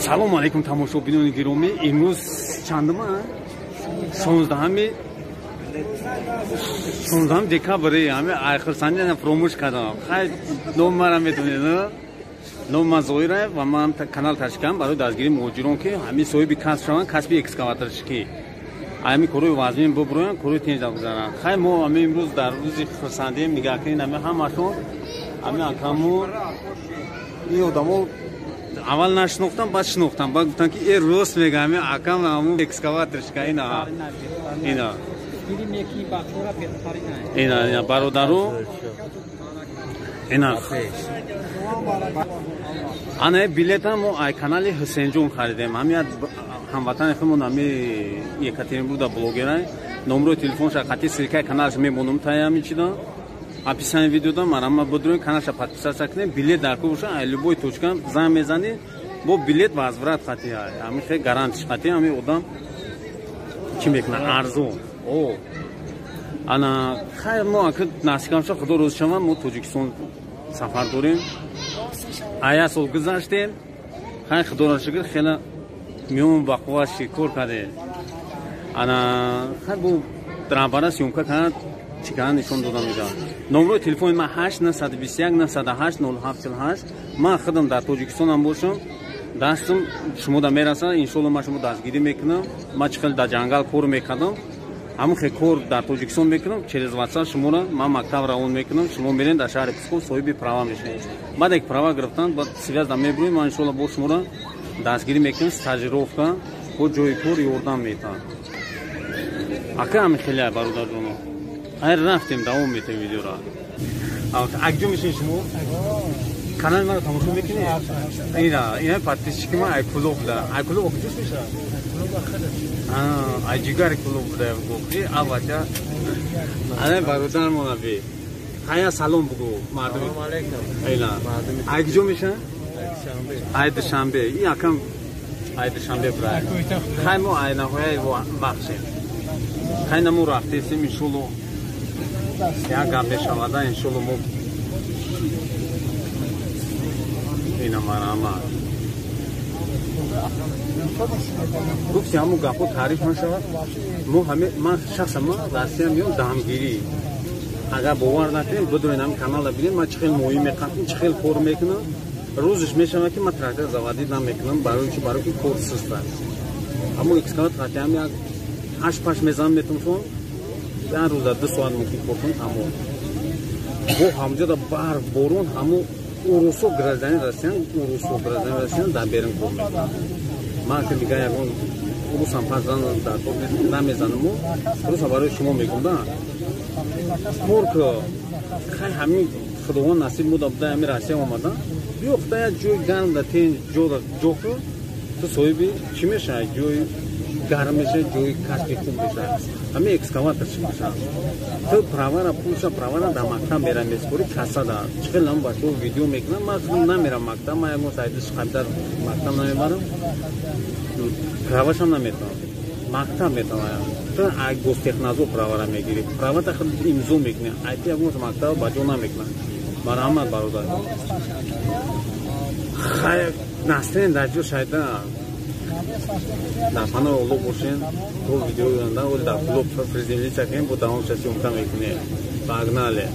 سلام علیکم تماشاچیان گرامی. امروز چندم 16 دکتر همه آخر سال پروموش کردم. خیلی نمره میتونید نام مزایره و من کانال تشکیل کردم برای دستگیری مهاجران که همه صاحب کسب شوند، کسب اکسکاواتور شکی. همین کروی وزمین ببرن، کروی تنج بگذارن. خیلی ما همه امروز در روز خرسندیم نگاه کنیم همشون همه آکامو این آدمو اول نشناختم بعد شناختم بعد گفتن که این روز میگه همه آکام همون اکسکاواتور شکی اینا برادرو اینا آنها بیلیت هم ای کانال حسین جون خریدیم. همین هموطن خودمون همین یکاترینبورگ بلوگرای نمره تلفنش قطعی سرکای کانالش میمونم تایم چیدا описание видеода марама бодроин каналша подписаться کنید بلیت در کو باشه любой точка زنگ میزنید با بلیت возврат خاطی همین خیلی گارانتیش خاطی همین آدم چی میکنه ارزو او انا خیر ما که ناسکامش خدا روز شما ما توجیکستان سفر داریم آیا سال گذشته خیلی خدا را شکر خیلی میون باقوا شکر کرده انا خیلی بو درباره سیمکا کنند چیکار نشون دادم میدم. نمره تلفن من 8921 908 0748. من خودم در تاجیکستان هم باشم دستم شما دا میرسه انشالله من شما دستگیری میکنم. من چخیل در جنگل کار میکردم همون خیلی کار در تاجیکستان میکنم через WhatsApp شما را من مکتب روان میکنم شما میرین در شهر پسکو صاحب پراوا میشین بعد یک پراوا گرفتن بعد سویاز دا میبریم من انشالله با شما را دستگیری میکنم استاژировка با جای کار یاردم میتونم اکا هم خیلی برادر جونو هر رفتیم دوام میتیم ویدیو را اگجو میشین شما کانال ما رو تماشا میکنید اینا پاتیش که ما ای کلوب ده ای کلوب کجاش میشه ای جیگر کلوب ده گفتی آواجا آره برادر منابی خیلی سلام بگو مردم سلام علیکم اینا اگجو میشه ای دوشنبه این اکم ای دوشنبه برای خیلی ما ای نهایی بخشیم خیلی نمو رفتیم انشالله یا گام شواده انشالله مو اینا مرامه گفتی همون گپو تعریف نشود مو همه من شخصا ما دستی میام دامگیری اگر باور نکنید بدون هم کانال ببینید من چه خیلی مهم میکنم چه خیلی کار میکنم روزش میشم که من تراکتور زوادی نمیکنم برای که کار سست اما اکسکاواتور خاطی هم 8 میزان میتونم در روز 2 ساعت ممکن کردن اما با همجا دا بار بارون همو اوروسو گرازانی رسیدن در بیرون کردن ما که دیگه یکون اوروس هم پازدان در طور نمیزنم اوروس هم برای شما میگم مور که خیلی همین خداوند نصیب بود ابدا همین راسیه آمدن بیفته یا جوی گرم در تین جو که تو صاحبی چی میشه جوی گرم میشه جوی کشکی خوب میشه همه اکسکاواتور میشه تو پراوارا پولشا پراوارا در مکتب میرم میسپوری کسا دا چخیل هم با تو ویدیو میکنم من نمیرم مکتب من یکم سایدش خیلی مکتب نمیبرم پراواش هم نمیتونم مکتب میتونم تو ای گستخنازو پراوارا میگیری پراوارا خیلی امزو میکنه ایتی یکم مکتب باجو نمیکنه مرحمت برادر خیلی نستین در جو شایده در خانه اولو باشین تو ویدیو گرنده ولی در کلوب فریزینلی چکیم با دوام چسی امکان میکنه باگناله